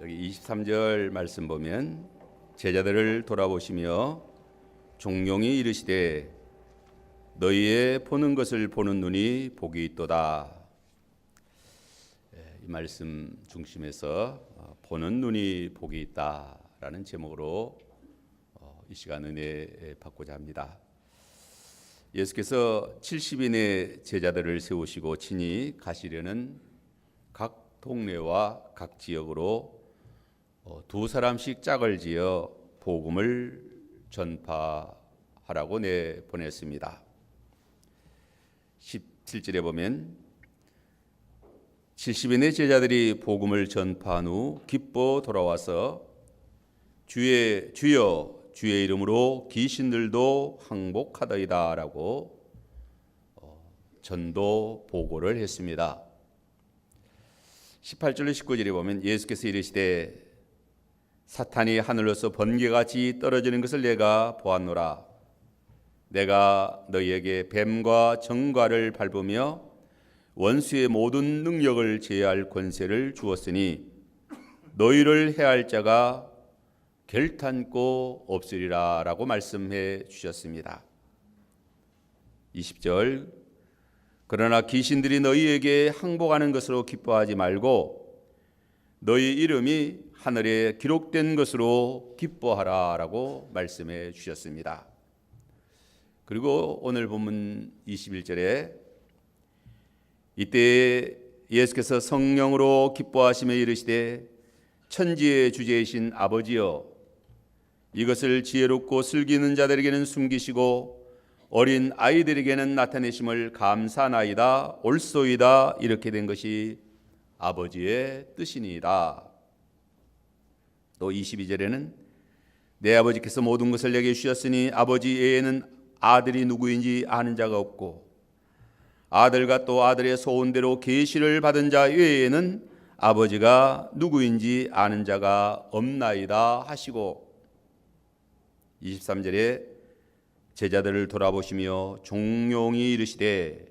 여기 23절 말씀 보면 제자들을 돌아보시며 종용이 이르시되 너희의 보는 것을 보는 눈이 복이 있도다. 이 말씀 중심에서 보는 눈이 복이 있다라는 제목으로 이 시간 은혜 받고자 합니다. 예수께서 70인의 제자들을 세우시고 친히 가시려는 각 동네와 각 지역으로 두 사람씩 짝을 지어 복음을 전파하라고 내보냈습니다. 17절에 보면 70인의 제자들이 복음을 전파한 후 기뻐 돌아와서 주여 주의 이름으로 귀신들도 항복하더이다 라고 전도 보고를 했습니다. 18절로 19절에 보면 예수께서 이르시되 사탄이 하늘로서 번개같이 떨어지는 것을 내가 보았노라. 내가 너희에게 뱀과 정과를 밟으며 원수의 모든 능력을 제어할 권세를 주었으니 너희를 해할 자가 결탄코 없으리라 라고 말씀해 주셨습니다. 20절 그러나 귀신들이 너희에게 항복하는 것으로 기뻐하지 말고 너희 이름이 하늘에 기록된 것으로 기뻐하라 라고 말씀해 주셨습니다. 그리고 오늘 본문 21절에 이때 예수께서 성령으로 기뻐하시며 이르시되 천지의 주제이신 아버지여 이것을 지혜롭고 슬기는 자들에게는 숨기시고 어린 아이들에게는 나타내심을 감사하나이다. 옳소이다. 이렇게 된 것이 아버지의 뜻이니이다. 또 22절에는 내 아버지께서 모든 것을 내게 주셨으니 아버지 외에는 아들이 누구인지 아는 자가 없고 아들과 또 아들의 소원대로 계시를 받은 자 외에는 아버지가 누구인지 아는 자가 없나이다 하시고 23절에 제자들을 돌아보시며 종용이 이르시되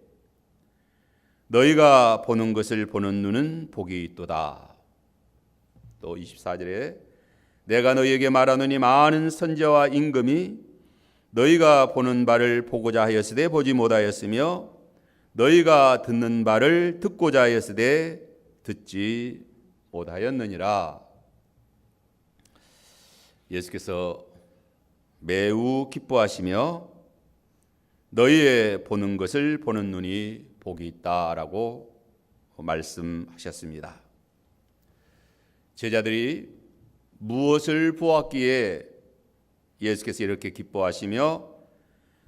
너희가 보는 것을 보는 눈은 복이 있도다. 또 24절에 내가 너희에게 말하노니 많은 선지자와 임금이 너희가 보는 바를 보고자 하였으되 보지 못하였으며 너희가 듣는 바를 듣고자 하였으되 듣지 못하였느니라. 예수께서 매우 기뻐하시며 너희의 보는 것을 보는 눈이 복이 있다라고 말씀하셨습니다. 제자들이 무엇을 보았기에 예수께서 이렇게 기뻐하시며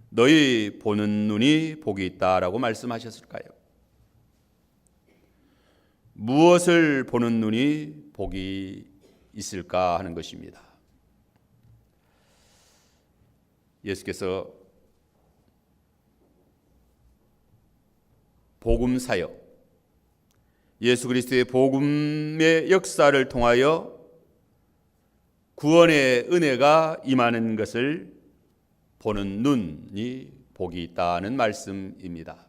너희 보는 눈이 복이 있다라고 말씀하셨을까요? 무엇을 보는 눈이 복이 있을까 하는 것입니다. 예수께서 복음 사역, 예수 그리스도의 복음의 역사를 통하여 구원의 은혜가 임하는 것을 보는 눈이 복이 있다는 말씀입니다.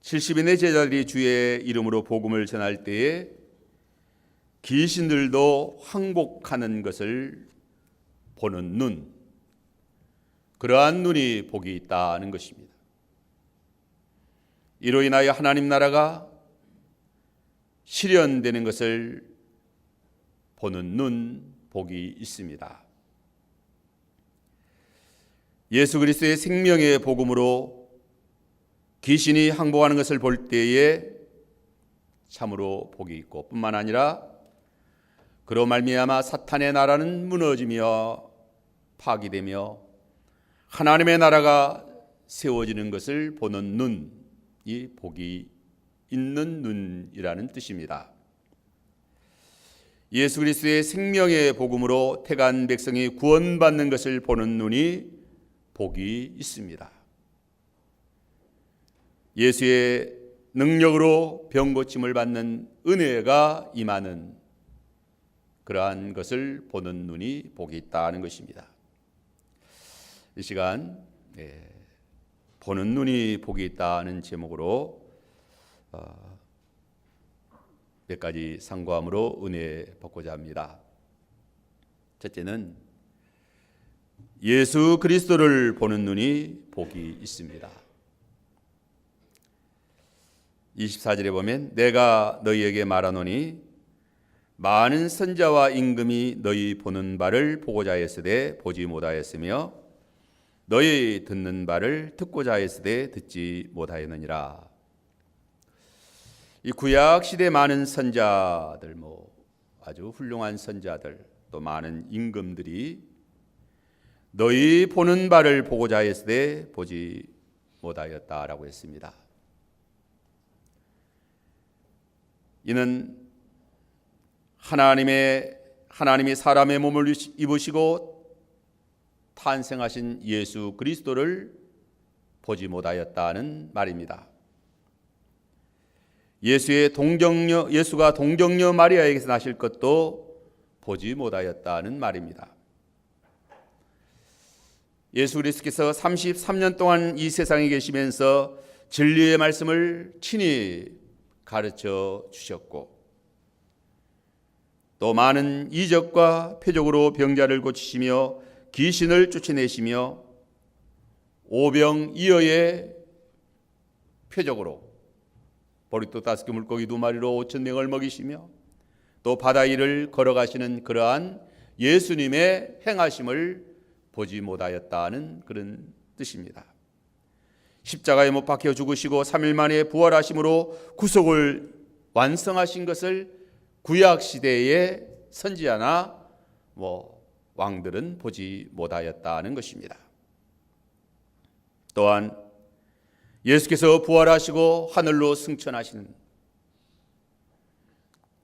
70인의 제자들이 주의 이름으로 복음을 전할 때에 귀신들도 항복하는 것을 보는 눈, 그러한 눈이 복이 있다는 것입니다. 이로 인하여 하나님 나라가 실현되는 것을 보는 눈, 복이 있습니다. 예수 그리스도의 생명의 복음으로 귀신이 항복하는 것을 볼 때에 참으로 복이 있고 뿐만 아니라 그로 말미암아 사탄의 나라는 무너지며 파기되며 하나님의 나라가 세워지는 것을 보는 눈이 복이 있는 눈이라는 뜻입니다. 예수 그리스도의 생명의 복음으로 택한 백성이 구원받는 것을 보는 눈이 복이 있습니다. 예수의 능력으로 병 고침을 받는 은혜가 임하는 그러한 것을 보는 눈이 복이 있다는 것입니다. 이 시간 보는 눈이 복이 있다는 제목으로 몇 가지 상고함으로 은혜 받고자 합니다. 첫째는 예수 그리스도를 보는 눈이 복이 있습니다. 24절에 보면 내가 너희에게 말하노니 많은 선자와 임금이 너희 보는 바를 보고자 하였으되 보지 못하였으며 너희 듣는 바를 듣고자 하였으되 듣지 못하였느니라. 이 구약 시대 많은 선자들, 아주 훌륭한 선자들, 또 많은 임금들이 너희 보는 바를 보고자 하였으되 보지 못하였다라고 했습니다. 이는 하나님이 사람의 몸을 입으시고 탄생하신 예수 그리스도를 보지 못하였다는 말입니다. 예수가 동정녀 마리아에게서 나실 것도 보지 못하였다는 말입니다. 예수 그리스도께서 33년 동안 이 세상에 계시면서 진리의 말씀을 친히 가르쳐 주셨고 또 많은 이적과 표적으로 병자를 고치시며 귀신을 쫓아내시며 오병이어의 표적으로 보리토 5개 물고기 2마리로 5,000명을 먹이시며 또 바다 위를 걸어가시는 그러한 예수님의 행하심을 보지 못하였다는 그런 뜻입니다. 십자가에 못 박혀 죽으시고 3일 만에 부활하심으로 구속을 완성하신 것을 구약 시대의 선지자나 왕들은 보지 못하였다는 것입니다. 또한 예수께서 부활하시고 하늘로 승천하시는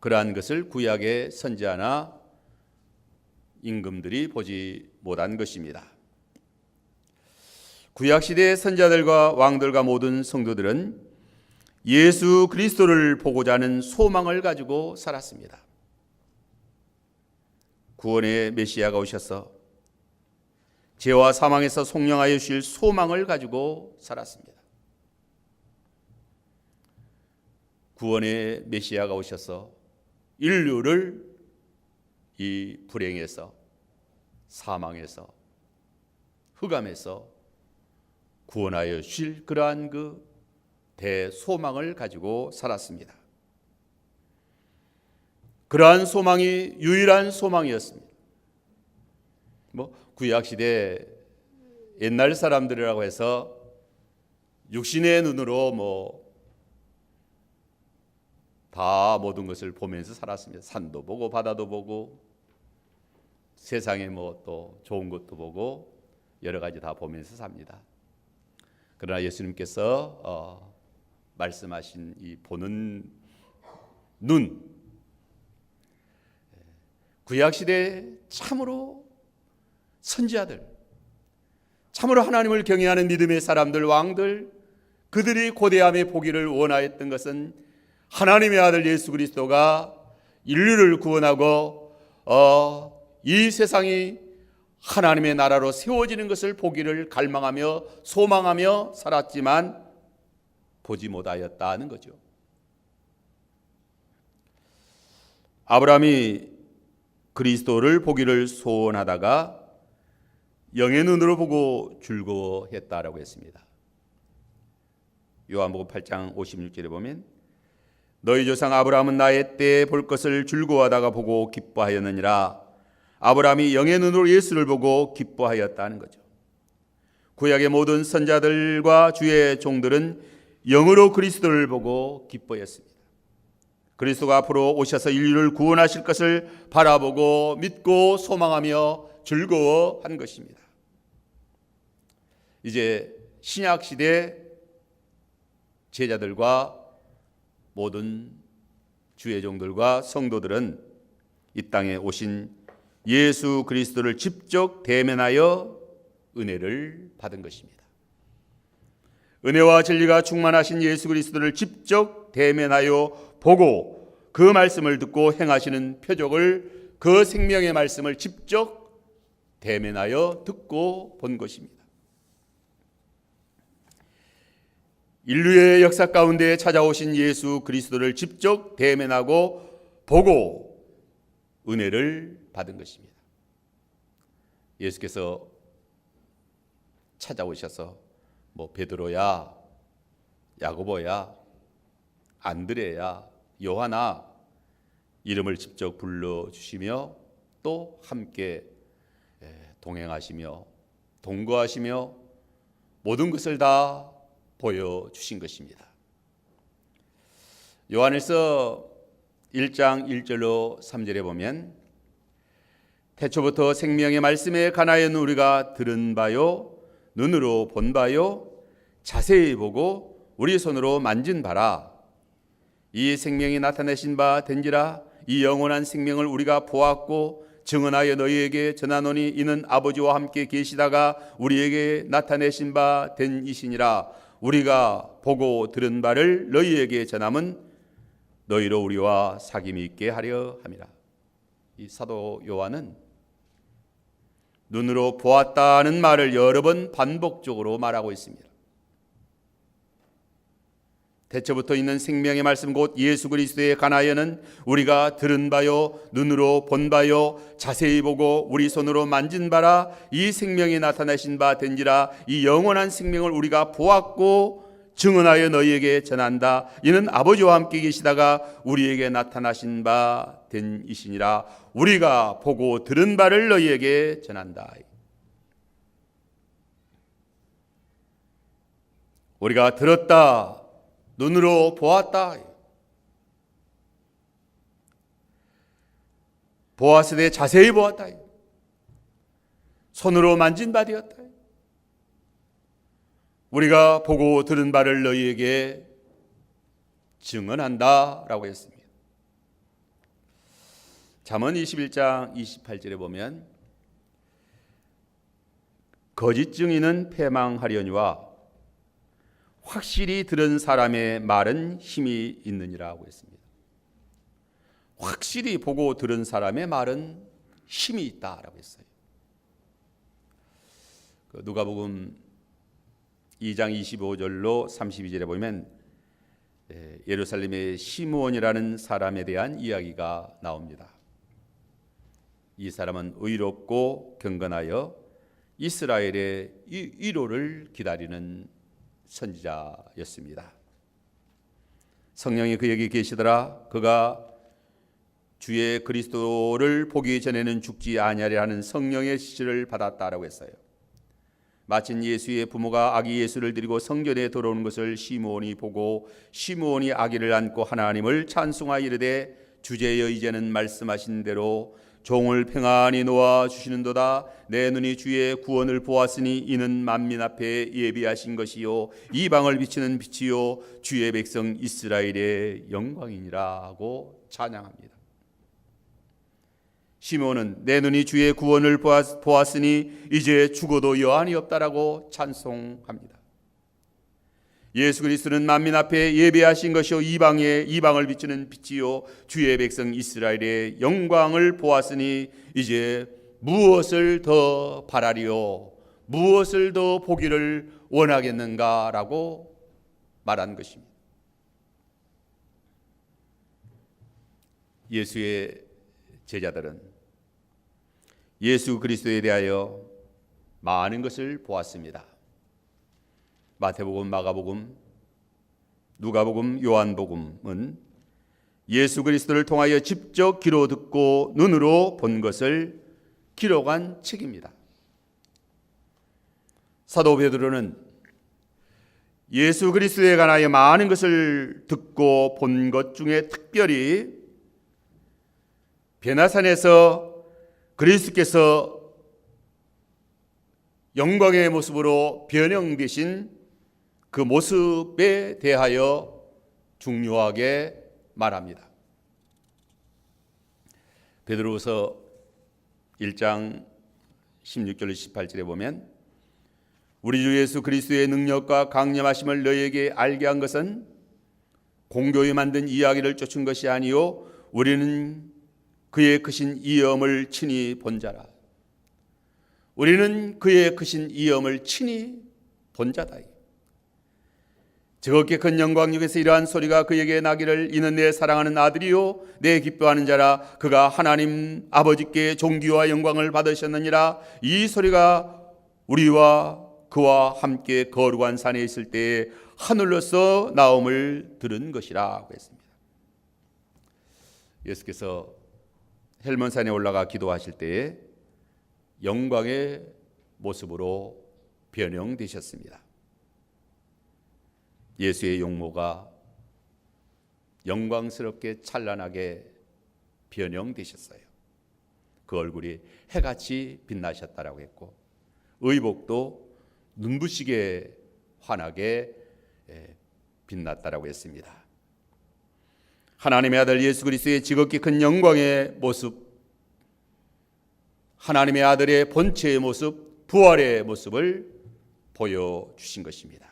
그러한 것을 구약의 선지자나 임금들이 보지 못한 것입니다. 구약시대의 선자들과 왕들과 모든 성도들은 예수 그리스도를 보고자 하는 소망을 가지고 살았습니다. 구원의 메시아가 오셔서 죄와 사망에서 속량하여 주실 소망을 가지고 살았습니다. 구원의 메시아가 오셔서 인류를 이 불행에서 사망에서 흑암에서 구원하여 주실 그러한 그 대소망을 가지고 살았습니다. 그러한 소망이 유일한 소망이었습니다. 구약시대 옛날 사람들이라고 해서 육신의 눈으로 다 모든 것을 보면서 살았습니다. 산도 보고 바다도 보고 세상에 또 좋은 것도 보고 여러 가지 다 보면서 삽니다. 그러나 예수님께서 말씀하신 이 보는 눈, 구약시대 참으로 선지자들, 참으로 하나님을 경외하는 믿음의 사람들, 왕들, 그들이 고대함에 보기를 원하였던 것은 하나님의 아들 예수 그리스도가 인류를 구원하고 이 세상이 하나님의 나라로 세워지는 것을 보기를 갈망하며 소망하며 살았지만 보지 못하였다는 거죠. 아브라함이 그리스도를 보기를 소원하다가 영의 눈으로 보고 즐거워했다라고 했습니다. 요한복음 8장 56절에 보면 너희 조상 아브라함은 나의 때에 볼 것을 즐거워하다가 보고 기뻐하였느니라. 아브라함이 영의 눈으로 예수를 보고 기뻐하였다는 거죠. 구약의 모든 선자들과 주의 종들은 영으로 그리스도를 보고 기뻐했습니다. 그리스도가 앞으로 오셔서 인류를 구원하실 것을 바라보고 믿고 소망하며 즐거워한 것입니다. 이제 신약시대 제자들과 모든 주의 종들과 성도들은 이 땅에 오신 예수 그리스도를 직접 대면하여 은혜를 받은 것입니다. 은혜와 진리가 충만하신 예수 그리스도를 직접 대면하여 보고 그 말씀을 듣고 행하시는 표적을, 그 생명의 말씀을 직접 대면하여 듣고 본 것입니다. 인류의 역사 가운데 찾아오신 예수 그리스도를 직접 대면하고 보고 은혜를 받은 것입니다. 예수께서 찾아오셔서 베드로야, 야고보야, 안드레야, 요하나 이름을 직접 불러주시며 또 함께 동행하시며 동거하시며 모든 것을 다 보여주신 것입니다. 요한일서 1장 1절로 3절에 보면 태초부터 생명의 말씀에 관하여는 우리가 들은 바요 눈으로 본 바요 자세히 보고 우리 손으로 만진 바라. 이 생명이 나타내신 바 된지라. 이 영원한 생명을 우리가 보았고 증언하여 너희에게 전하노니 이는 아버지와 함께 계시다가 우리에게 나타내신 바 된 이시니라. 우리가 보고 들은 바를 너희에게 전함은 너희로 우리와 사귐이 있게 하려 함이라. 이 사도 요한은 눈으로 보았다는 말을 여러 번 반복적으로 말하고 있습니다. 태초부터 있는 생명의 말씀 곧 예수 그리스도에 관하여는 우리가 들은 바요 눈으로 본 바요 자세히 보고 우리 손으로 만진 바라. 이 생명이 나타내신 바 된지라. 이 영원한 생명을 우리가 보았고 증언하여 너희에게 전한다. 이는 아버지와 함께 계시다가 우리에게 나타나신 바 된 이시니라. 우리가 보고 들은 바를 너희에게 전한다. 우리가 들었다, 눈으로 보았다, 보았으되 자세히 보았다, 손으로 만진 바 되었다. 우리가 보고 들은 바를 너희에게 증언한다 라고 했습니다. 잠언 21장 28절에 보면 거짓 증인은 패망하려니와 확실히 들은 사람의 말은 힘이 있느니라고 했습니다. 확실히 보고 들은 사람의 말은 힘이 있다라고 했어요. 누가복음 2장 25절로 32절에 보면 예루살렘의 시므온이라는 사람에 대한 이야기가 나옵니다. 이 사람은 의롭고 경건하여 이스라엘의 위로를 기다리는 선지자였습니다. 성령이 그에게 계시더라. 그가 주의 그리스도를 보기 전에는 죽지 아니하리라 하는 성령의 지시를 받았다라고 했어요. 마침 예수의 부모가 아기 예수를 데리고 성전에 들어오는 것을 시므온이 보고 시므온이 아기를 안고 하나님을 찬송하여 이르되 주제여 이제는 말씀하신 대로 종을 평안히 놓아 주시는도다. 내 눈이 주의 구원을 보았으니 이는 만민 앞에 예비하신 것이요 이방을 비치는 빛이요 주의 백성 이스라엘의 영광이니라 하고 찬양합니다. 시므온은 내 눈이 주의 구원을 보았으니 이제 죽어도 여한이 없다라고 찬송합니다. 예수 그리스도는 만민 앞에 예배하신 것이요 이방을 비추는 빛이요 주의 백성 이스라엘의 영광을 보았으니 이제 무엇을 더 바라리요 무엇을 더 보기를 원하겠는가라고 말한 것입니다. 예수의 제자들은 예수 그리스도에 대하여 많은 것을 보았습니다. 마태복음, 마가복음, 누가복음, 요한복음은 예수 그리스도를 통하여 직접 귀로 듣고 눈으로 본 것을 기록한 책입니다. 사도 베드로는 예수 그리스도에 관하여 많은 것을 듣고 본 것 중에 특별히 베나산에서 그리스도께서 영광의 모습으로 변형되신 그 모습에 대하여 중요하게 말합니다. 베드로후서 1장 16절 18절에 보면 우리 주 예수 그리스도의 능력과 강림하심을 너희에게 알게 한 것은 공교히 만든 이야기를 쫓은 것이 아니요 우리는 그의 크신 이엄을 친히 본 자라. 우리는 그의 크신 이엄을 친히 본 자다. 즐겁게 큰 영광역에서 이러한 소리가 그에게 나기를 이는 내 사랑하는 아들이요 내 기뻐하는 자라 그가 하나님 아버지께 존귀와 영광을 받으셨느니라. 이 소리가 우리와 그와 함께 거룩한 산에 있을 때에 하늘로서 나옴을 들은 것이라 했습니다. 예수께서 헬몬산에 올라가 기도하실 때에 영광의 모습으로 변형되셨습니다. 예수의 용모가 영광스럽게 찬란하게 변형되셨어요. 그 얼굴이 해같이 빛나셨다라고 했고 의복도 눈부시게 환하게 빛났다라고 했습니다. 하나님의 아들 예수 그리스도의 지극히 큰 영광의 모습, 하나님의 아들의 본체의 모습, 부활의 모습을 보여주신 것입니다.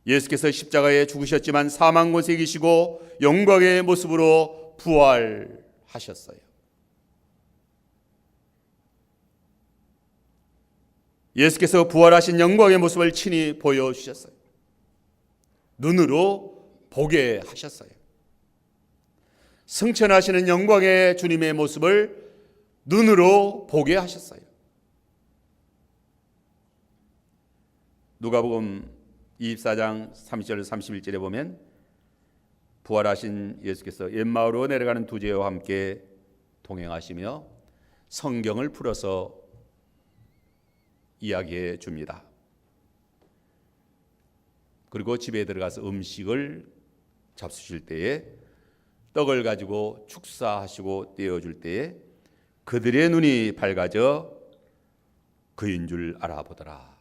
예수께서 십자가에 죽으셨지만 사망 곳에 계시고 영광의 모습으로 부활하셨어요. 예수께서 부활하신 영광의 모습을 친히 보여주셨어요. 눈으로 보게 하셨어요. 승천하시는 영광의 주님의 모습을 눈으로 보게 하셨어요. 누가복음 24장 30절 31절에 보면 부활하신 예수께서 옛마을로 내려가는 두 제자와 함께 동행하시며 성경을 풀어서 이야기해 줍니다. 그리고 집에 들어가서 음식을 잡수실 때에 떡을 가지고 축사하시고 떼어줄 때에 그들의 눈이 밝아져 그인 줄 알아보더라.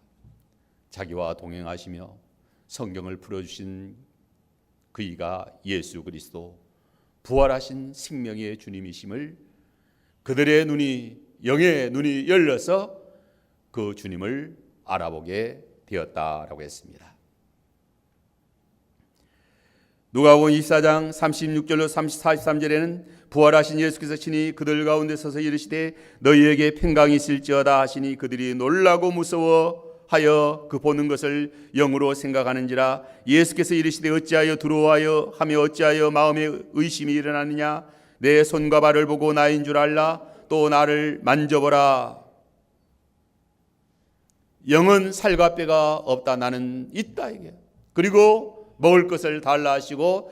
자기와 동행하시며 성경을 풀어주신 그이가 예수 그리스도 부활하신 생명의 주님이심을 그들의 눈이 영의 눈이 열려서 그 주님을 알아보게 되었다라고 했습니다. 누가복음 24장 36절로 43절에는 부활하신 예수께서 친히 그들 가운데 서서 이르시되 너희에게 평강이 있을지어다 하시니 그들이 놀라고 무서워하여 그 보는 것을 영으로 생각하는지라. 예수께서 이르시되 어찌하여 두려워하여 하며 어찌하여 마음에 의심이 일어나느냐. 내 손과 발을 보고 나인 줄 알라. 또 나를 만져보라. 영은 살과 뼈가 없다. 나는 있다. 이게. 그리고 먹을 것을 달라 하시고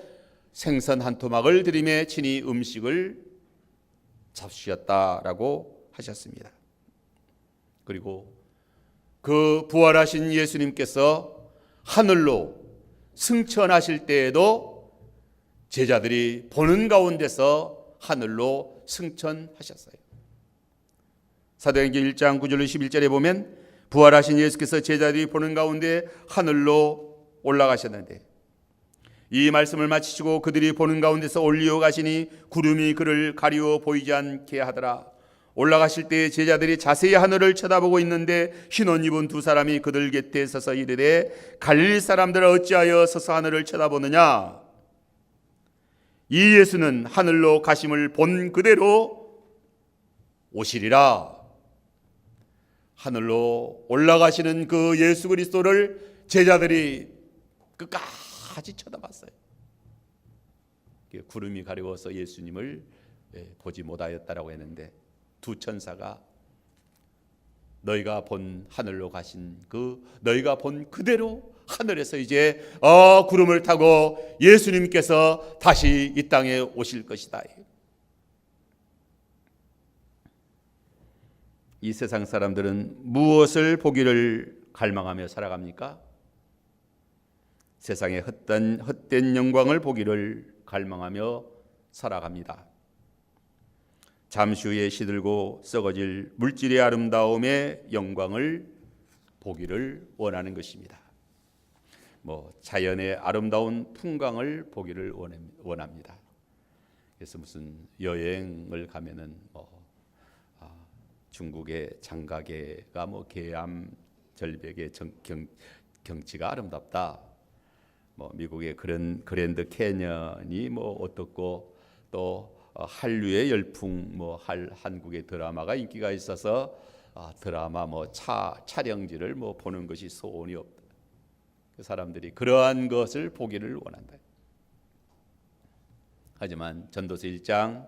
생선 한 토막을 드리며 친히 음식을 잡수셨다라고 하셨습니다. 그리고 그 부활하신 예수님께서 하늘로 승천하실 때에도 제자들이 보는 가운데서 하늘로 승천하셨어요. 사도행전 1장 9절로 11절에 보면 부활하신 예수께서 제자들이 보는 가운데 하늘로 올라가셨는데 이 말씀을 마치시고 그들이 보는 가운데서 올리어 가시니 구름이 그를 가리워 보이지 않게 하더라. 올라가실 때 제자들이 자세히 하늘을 쳐다보고 있는데 흰 옷 입은 두 사람이 그들 곁에 서서 이르되 갈릴리 사람들아 어찌하여 서서 하늘을 쳐다보느냐. 이 예수는 하늘로 가심을 본 그대로 오시리라. 하늘로 올라가시는 그 예수 그리스도를 제자들이 끝까지 쳐다봤어요. 구름이 가리워서 예수님을 보지 못하였다라고 했는데 두 천사가 너희가 본 하늘로 가신 너희가 본 그대로 하늘에서 이제 구름을 타고 예수님께서 다시 이 땅에 오실 것이다. 이 세상 사람들은 무엇을 보기를 갈망하며 살아갑니까? 세상의 헛된 영광을 보기를 갈망하며 살아갑니다. 잠시 후에 시들고 썩어질 물질의 아름다움의 영광을 보기를 원하는 것입니다. 자연의 아름다운 풍광을 보기를 원합니다. 그래서 무슨 여행을 가면은 중국의 장가계가 계암 절벽의 경치가 아름답다. 미국의 그랜드 캐년이 어떻고 또 한류의 열풍 한국의 드라마가 인기가 있어서 드라마 촬영지를 보는 것이 소원이 없다. 그 사람들이 그러한 것을 보기를 원한다. 하지만 전도서 1장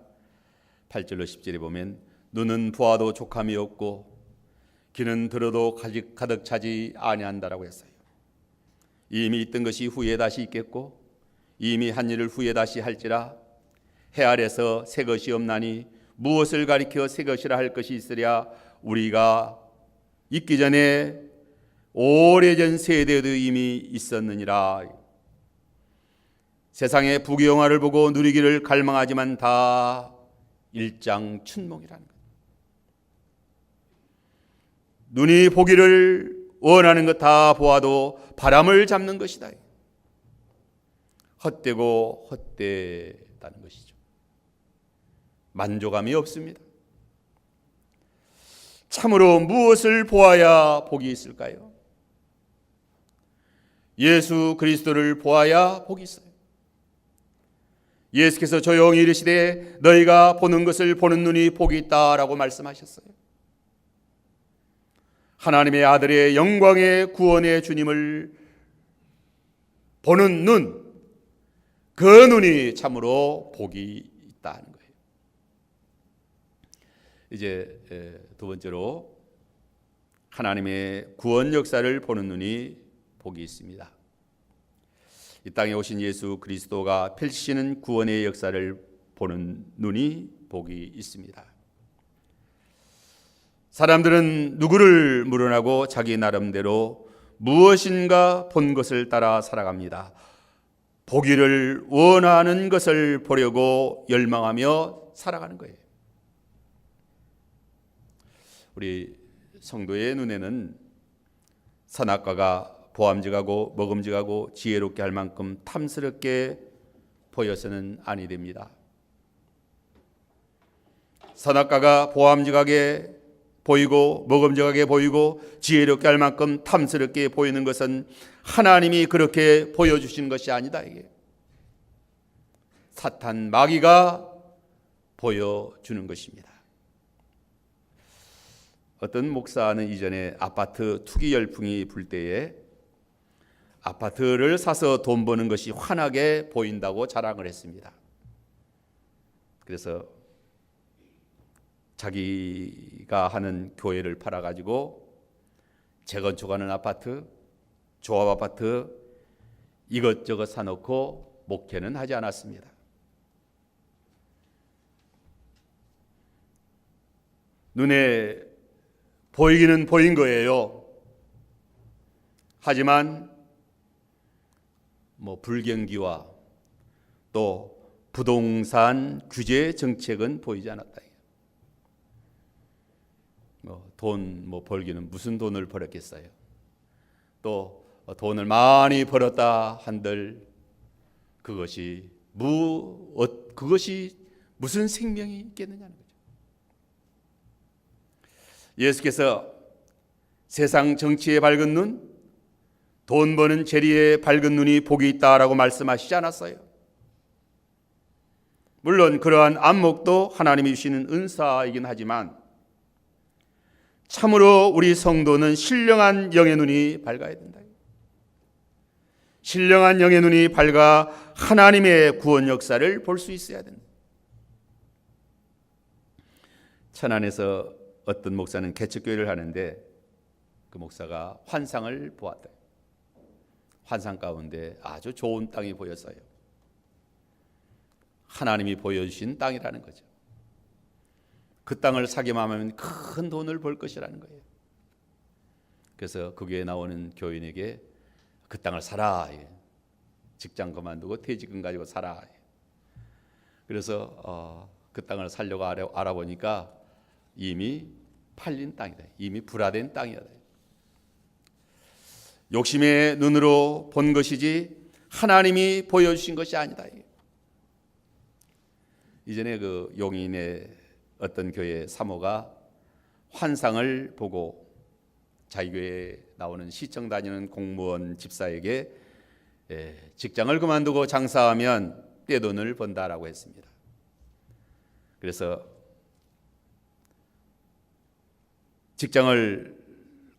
8절로 10절에 보면 눈은 보아도 족함이 없고 귀는 들어도 가득 차지 아니한다라고 했어요. 이미 있던 것이 후에 다시 있겠고 이미 한 일을 후에 다시 할지라 해 아래서 새 것이 없나니 무엇을 가리켜 새 것이라 할 것이 있으랴 우리가 있기 전에 오래전 세대도 이미 있었느니라. 세상의 부귀영화를 보고 누리기를 갈망하지만 다 일장춘몽이라는 것. 눈이 보기를 원하는 것 다 보아도 바람을 잡는 것이다. 헛되고 헛되다는 것이죠. 만족함이 없습니다. 참으로 무엇을 보아야 복이 있을까요? 예수 그리스도를 보아야 복이 있어요. 예수께서 조용히 이르시되 너희가 보는 것을 보는 눈이 복이 있다라고 말씀하셨어요. 하나님의 아들의 영광의 구원의 주님을 보는 눈, 그 눈이 참으로 복이 있다는 거예요. 이제 두 번째로 하나님의 구원 역사를 보는 눈이 복이 있습니다. 이 땅에 오신 예수 그리스도가 펼치시는 구원의 역사를 보는 눈이 복이 있습니다. 사람들은 누구를 물어나고 자기 나름대로 무엇인가 본 것을 따라 살아갑니다. 보기를 원하는 것을 보려고 열망하며 살아가는 거예요. 우리 성도의 눈에는 선악과가 보암직하고 먹음직하고 지혜롭게 할 만큼 탐스럽게 보여서는 아니 됩니다. 선악과가 보암직하게 보이고 먹음직하게 보이고 지혜롭게 할 만큼 탐스럽게 보이는 것은 하나님이 그렇게 보여주시는 것이 아니다. 이게 사탄 마귀가 보여주는 것입니다. 어떤 목사는 이전에 아파트 투기 열풍이 불 때에 아파트를 사서 돈 버는 것이 환하게 보인다고 자랑을 했습니다. 그래서 자기가 하는 교회를 팔아가지고 재건축하는 아파트, 조합 아파트 이것저것 사놓고 목회는 하지 않았습니다. 눈에 보이기는 보인 거예요. 하지만 불경기와 또 부동산 규제 정책은 보이지 않았다. 돈 벌기는 무슨 돈을 벌었겠어요. 또 돈을 많이 벌었다 한들 그것이 무슨 생명이 있겠느냐는 거죠. 예수께서 세상 정치에 밝은 눈, 돈 버는 재리에 밝은 눈이 복이 있다라고 말씀하시지 않았어요. 물론 그러한 안목도 하나님이 주시는 은사이긴 하지만 참으로 우리 성도는 신령한 영의 눈이 밝아야 된다. 신령한 영의 눈이 밝아 하나님의 구원 역사를 볼 수 있어야 된다. 천안에서 어떤 목사는 개척교회를 하는데 그 목사가 환상을 보았다. 환상 가운데 아주 좋은 땅이 보였어요. 하나님이 보여주신 땅이라는 거죠. 그 땅을 사기만 하면 큰 돈을 벌 것이라는 거예요. 그래서 그 교회에 나오는 교인에게 그 땅을 사라. 직장 그만두고 퇴직금 가지고 사라. 그래서 그 땅을 살려고 알아보니까 이미 팔린 땅이다. 이미 불화된 땅이다. 욕심의 눈으로 본 것이지 하나님이 보여주신 것이 아니다. 이전에 그 용인의 어떤 교회 사모가 환상을 보고 자기 교회에 나오는 시청 다니는 공무원 집사에게 직장을 그만두고 장사하면 떼돈을 번다라고 했습니다. 그래서 직장을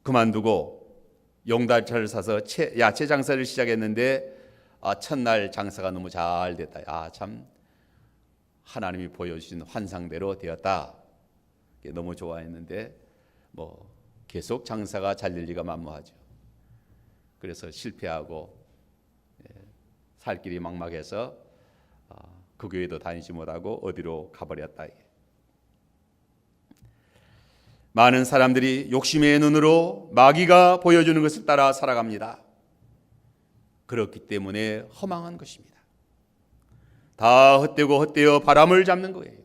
그만두고 용달차를 사서 야채 장사를 시작했는데 첫날 장사가 너무 잘 됐다. 참 하나님이 보여주신 환상대로 되었다. 너무 좋아했는데 계속 장사가 잘 될 리가 만무하죠. 그래서 실패하고 살 길이 막막해서 그 교회도 다니지 못하고 어디로 가버렸다. 많은 사람들이 욕심의 눈으로 마귀가 보여주는 것을 따라 살아갑니다. 그렇기 때문에 허망한 것입니다. 다 헛되고 헛되어 바람을 잡는 거예요.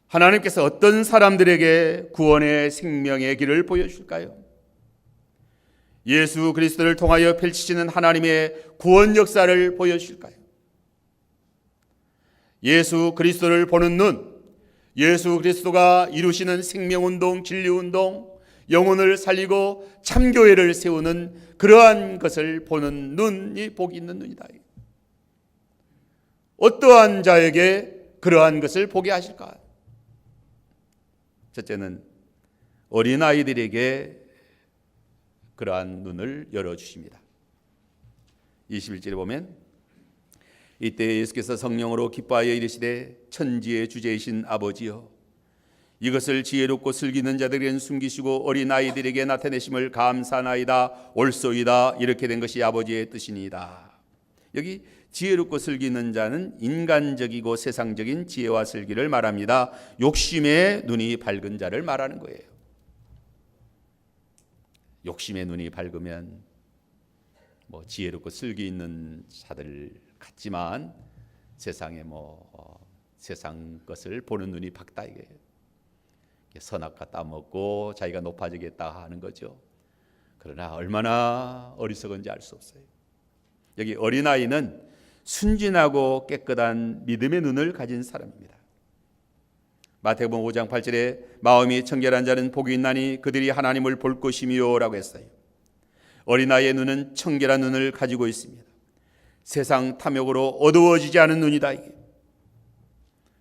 하나님께서 어떤 사람들에게 구원의 생명의 길을 보여줄까요? 예수 그리스도를 통하여 펼치시는 하나님의 구원 역사를 보여줄까요? 예수 그리스도를 보는 눈, 예수 그리스도가 이루시는 생명운동, 진리운동, 영혼을 살리고 참교회를 세우는 그러한 것을 보는 눈이 복이 있는 눈이다. 어떠한 자에게 그러한 것을 보게 하실까? 첫째는 어린아이들에게 그러한 눈을 열어주십니다. 21절에 보면 이때 예수께서 성령으로 기뻐하여 이르시되 천지의 주제이신 아버지여 이것을 지혜롭고 슬기는 자들에게는 숨기시고 어린아이들에게 나타내심을 감사하나이다. 옳소이다. 이렇게 된 것이 아버지의 뜻이니이다. 여기 지혜롭고 슬기는 자는 인간적이고 세상적인 지혜와 슬기를 말합니다. 욕심의 눈이 밝은 자를 말하는 거예요. 욕심의 눈이 밝으면 지혜롭고 슬기 있는 자들 같지만 세상에 세상 것을 보는 눈이 밝다 이거예요. 선악과 따먹고 자기가 높아지겠다 하는 거죠. 그러나 얼마나 어리석은지 알 수 없어요. 여기 어린아이는 순진하고 깨끗한 믿음의 눈을 가진 사람입니다. 마태복음 5장 8절에 마음이 청결한 자는 복이 있나니 그들이 하나님을 볼 것이며 라고 했어요. 어린아이의 눈은 청결한 눈을 가지고 있습니다. 세상 탐욕으로 어두워지지 않은 눈이다.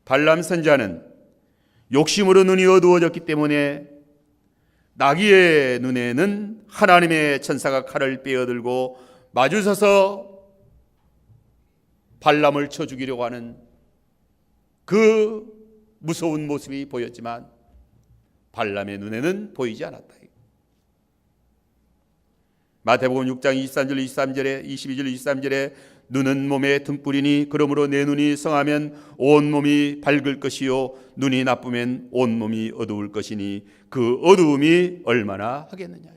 발람 선지자는 욕심으로 눈이 어두워졌기 때문에 나귀의 눈에는 하나님의 천사가 칼을 빼어들고 마주서서 발람을 쳐 죽이려고 하는 그 무서운 모습이 보였지만 발람의 눈에는 보이지 않았다. 마태복음 6장 23절 23절에 22절 23절에 눈은 몸의 등불이니 그러므로 내 눈이 성하면 온 몸이 밝을 것이요 눈이 나쁘면 온 몸이 어두울 것이니 그 어두움이 얼마나 하겠느냐.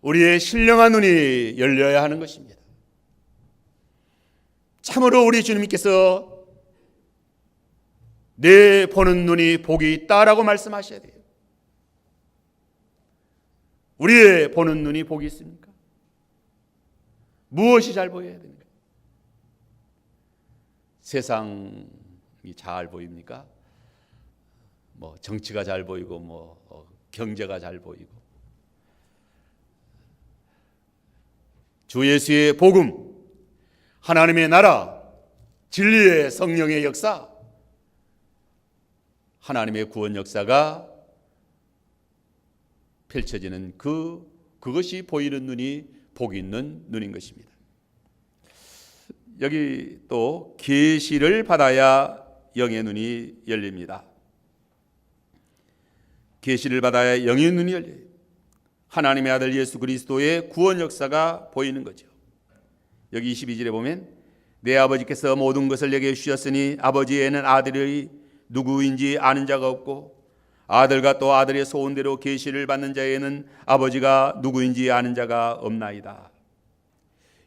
우리의 신령한 눈이 열려야 하는 것입니다. 참으로 우리 주님께서 내 보는 눈이 복이 있다라고 말씀하셔야 돼요. 우리의 보는 눈이 복이 있습니까? 무엇이 잘 보여야 됩니까? 세상이 잘 보입니까? 정치가 잘 보이고 경제가 잘 보이고 주 예수의 복음, 하나님의 나라, 진리의 성령의 역사, 하나님의 구원 역사가 펼쳐지는 그것이 보이는 눈이 복 있는 눈인 것입니다. 여기 또 계시를 받아야 영의 눈이 열립니다. 계시를 받아야 영의 눈이 열려요. 하나님의 아들 예수 그리스도의 구원 역사가 보이는 거죠. 여기 22절에 보면 내 아버지께서 모든 것을 내게 주셨으니 아버지에는 아들이 누구인지 아는 자가 없고 아들과 또 아들의 소원대로 계시를 받는 자에는 아버지가 누구인지 아는 자가 없나이다.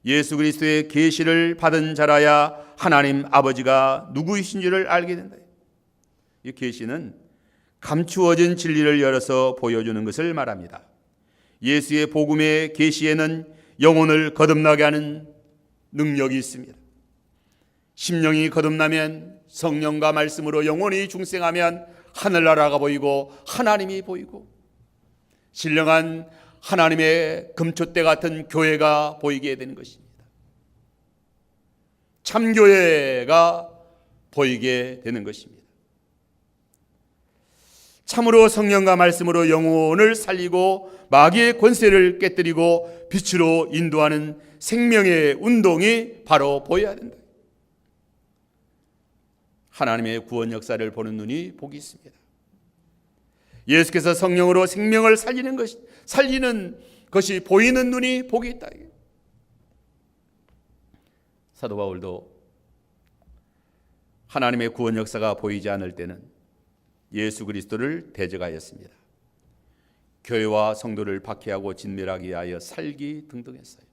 예수 그리스도의 계시를 받은 자라야 하나님 아버지가 누구이신지를 알게 된다. 이 계시는 감추어진 진리를 열어서 보여주는 것을 말합니다. 예수의 복음의 계시에는 영혼을 거듭나게 하는 능력이 있습니다. 심령이 거듭나면 성령과 말씀으로 영혼이 중생하면 하늘나라가 보이고 하나님이 보이고 신령한 하나님의 금촛대 같은 교회가 보이게 되는 것입니다. 참교회가 보이게 되는 것입니다. 참으로 성령과 말씀으로 영혼을 살리고 마귀의 권세를 깨뜨리고 빛으로 인도하는 생명의 운동이 바로 보여야 된다. 하나님의 구원 역사를 보는 눈이 복이 있습니다. 예수께서 성령으로 생명을 살리는 것이 보이는 눈이 복이 있다. 사도 바울도 하나님의 구원 역사가 보이지 않을 때는 예수 그리스도를 대적하였습니다. 교회와 성도를 박해하고 진멸하기 위하여 살기 등등했어요.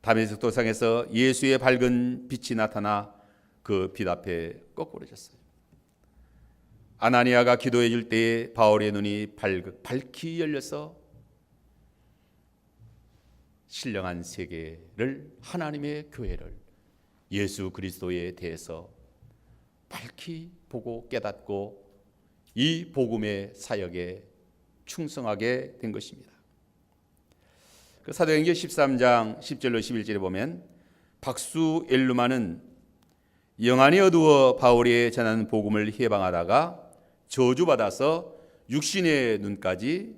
다메섹 도상에서 예수의 밝은 빛이 나타나 그 빛 앞에 거꾸러졌어요. 아나니아가 기도해 줄 때에 바울의 눈이 밝히 열려서 신령한 세계를, 하나님의 교회를 예수 그리스도에 대해서 밝히 보고 깨닫고 이 복음의 사역에 충성하게 된 것입니다. 그 사도행전 13장 10절로 11절에 보면 박수 엘루마는 영안이 어두워 바울이 전하는 복음을 해방하다가 저주받아서 육신의 눈까지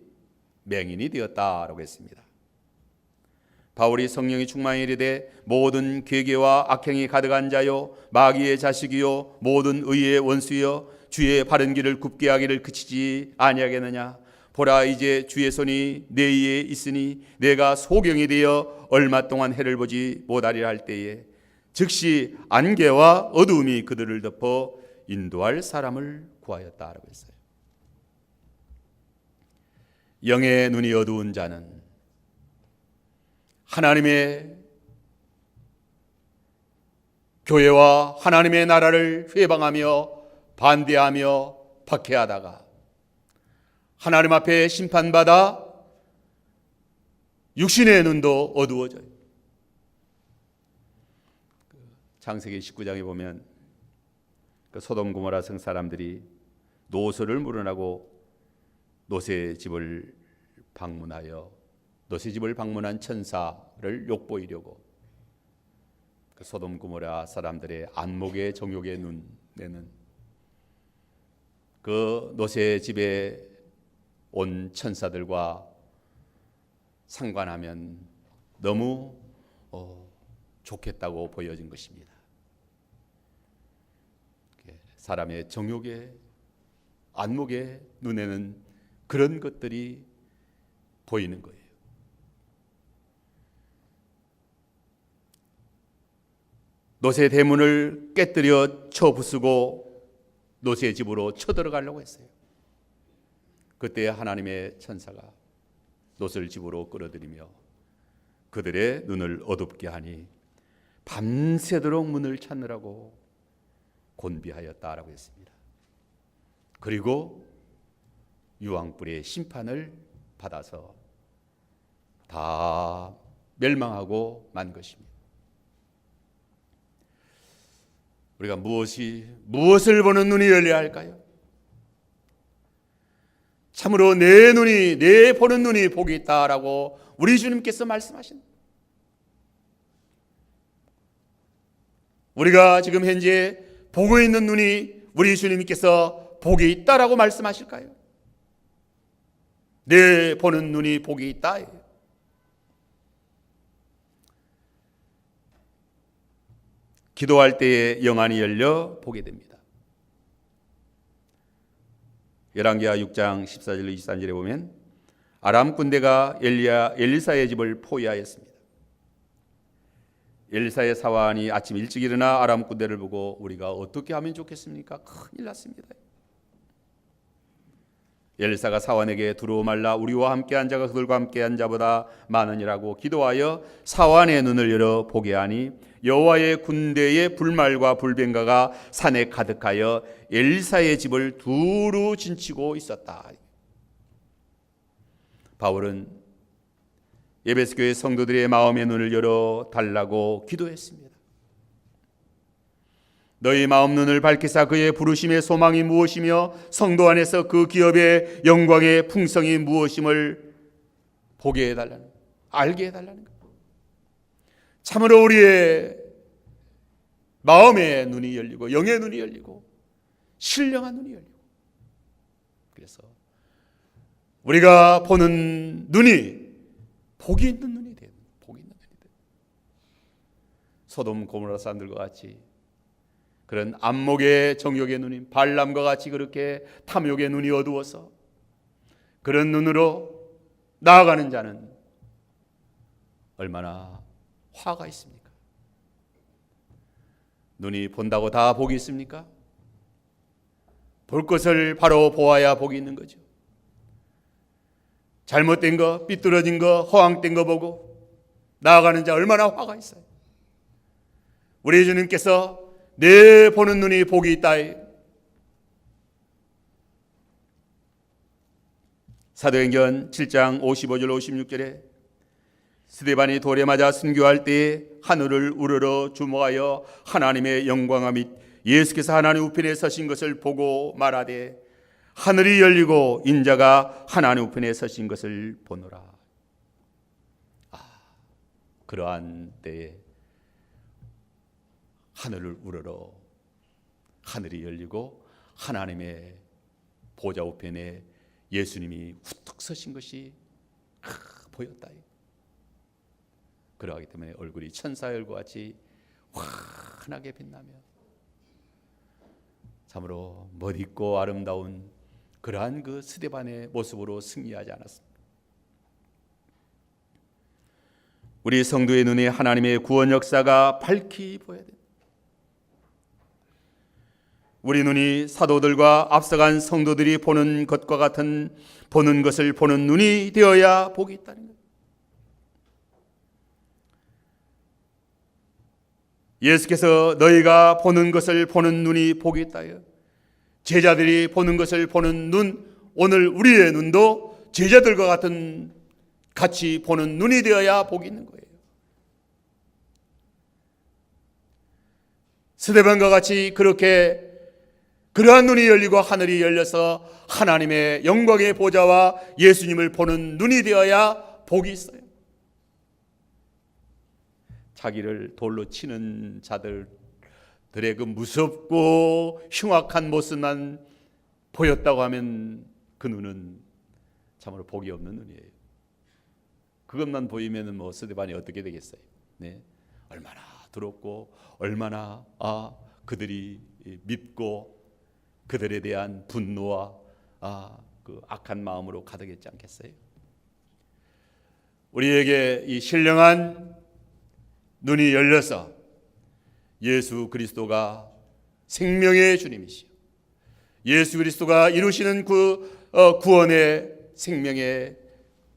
맹인이 되었다라고 했습니다. 바울이 성령이 충만히 이르되 모든 괴계와 악행이 가득한 자요 마귀의 자식이요 모든 의의 원수여 주의 바른 길을 굽게 하기를 그치지 아니하겠느냐. 보라 이제 주의 손이 내 위에 있으니 내가 소경이 되어 얼마 동안 해를 보지 못하리라 할 때에 즉시 안개와 어두움이 그들을 덮어 인도할 사람을 구하였다라고 했어요. 영의 눈이 어두운 자는 하나님의 교회와 하나님의 나라를 회방하며 반대하며 박해하다가 하나님 앞에 심판받아 육신의 눈도 어두워져요. 창세기 19장에 보면 그 소돔 고모라 성 사람들이 노소를 물어나고 롯의 집을 방문하여 롯의 집을 방문한 천사를 욕보이려고 그 소돔 고모라 사람들의 안목의 정욕의 눈에는 그 롯의 집에 온 천사들과 상관하면 너무 좋겠다고 보여진 것입니다. 사람의 정욕의 안목의 눈에는 그런 것들이 보이는 거예요. 롯의 대문을 깨뜨려 쳐부수고 롯의 집으로 쳐들어가려고 했어요. 그때 하나님의 천사가 롯을 집으로 끌어들이며 그들의 눈을 어둡게 하니 밤새도록 문을 찾느라고 곤비하였다라고 했습니다. 그리고 유황불의 심판을 받아서 다 멸망하고 만 것입니다. 우리가 무엇을 보는 눈이 열려야 할까요? 참으로 내 보는 눈이 복이 있다라고 우리 주님께서 말씀하십니다. 우리가 지금 현재 보고 있는 눈이 우리 주님께서 복이 있다라고 말씀하실까요? 내 보는 눈이 복이 있다. 기도할 때에 영안이 열려 보게 됩니다. 열왕기하 6장 14절로 23절에 보면 아람 군대가 엘리사의 집을 포위하였습니다. 엘리사의 사환이 아침 일찍 일어나 아람 군대를 보고 우리가 어떻게 하면 좋겠습니까? 큰일 났습니다. 엘리사가 사환에게 두루 말라 우리와 함께한 자가 그들과 함께한 자보다 많으니라고 기도하여 사환의 눈을 열어 보게 하니 여호와의 군대의 불말과 불병거가 산에 가득하여 엘리사의 집을 두루 진치고 있었다. 바울은 에베소 교회 성도들의 마음의 눈을 열어 달라고 기도했습니다. 너희 마음 눈을 밝히사 그의 부르심의 소망이 무엇이며 성도 안에서 그 기업의 영광의 풍성이 무엇임을 보게 해달라는, 알게 해달라는 것. 참으로 우리의 마음의 눈이 열리고 영의 눈이 열리고 신령한 눈이 열리고 그래서 우리가 보는 눈이 복이 있는 눈이 돼요. 복이 있는 눈이 돼요. 소돔 고모라 사람들과 같이 그런 안목의 정욕의 눈이 발람과 같이 그렇게 탐욕의 눈이 어두워서 그런 눈으로 나아가는 자는 얼마나 화가 있습니까? 눈이 본다고 다 복이 있습니까? 볼 것을 바로 보아야 복이 있는 거죠. 잘못된 거, 삐뚤어진 거, 허황된 거 보고 나아가는 자 얼마나 화가 있어요. 우리 주님께서 내 보는 눈이 복이 있다. 사도행전 7장 55절 56절에 스데반이 돌에 맞아 순교할 때에 하늘을 우러러 주목하여 하나님의 영광과 및 예수께서 하나님 우편에 서신 것을 보고 말하되 하늘이 열리고 인자가 하나님 우편에 서신 것을 보노라. 그러한 때에 하늘을 우러러 하늘이 열리고 하나님의 보좌 우편에 예수님이 후딱 서신 것이 보였다. 그러하기 때문에 얼굴이 천사의 얼굴과 같이 환하게 빛나며 참으로 멋있고 아름다운 그러한 그 스데반의 모습으로 승리하지 않았습니다. 우리 성도의 눈에 하나님의 구원 역사가 밝히 보여야 됩니다. 우리 눈이 사도들과 앞서간 성도들이 보는 것과 같은 보는 것을 보는 눈이 되어야 복이 있다는 거예요. 예수께서 너희가 보는 것을 보는 눈이 복이 있다요. 제자들이 보는 것을 보는 눈, 오늘 우리의 눈도 제자들과 같은 같이 보는 눈이 되어야 복이 있는 거예요. 스데반과 같이 그렇게 그러한 눈이 열리고 하늘이 열려서 하나님의 영광의 보좌와 예수님을 보는 눈이 되어야 복이 있어요. 자기를 돌로 치는 자들의 그 무섭고 흉악한 모습만 보였다고 하면 그 눈은 참으로 복이 없는 눈이에요. 그것만 보이면 뭐 스데반이 어떻게 되겠어요? 네, 얼마나 두렵고 얼마나 그들이 밉고 그들에 대한 분노와 그 악한 마음으로 가득했지 않겠어요? 우리에게 이 신령한 눈이 열려서 예수 그리스도가 생명의 주님이시오, 예수 그리스도가 이루시는 그 구원의 생명의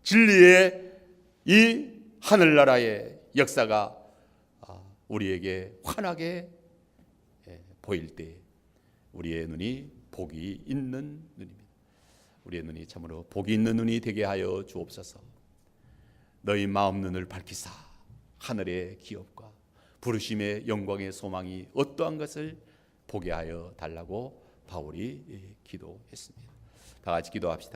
진리의 이 하늘나라의 역사가 우리에게 환하게 보일 때 우리의 눈이 복이 있는 눈입니다. 우리의 눈이 참으로 복이 있는 눈이 되게 하여 주옵소서. 너희 마음 눈을 밝히사 하늘의 기업과 부르심의 영광의 소망이 어떠한 것을 보게 하여 달라고 바울이 기도했습니다. 다 같이 기도합시다.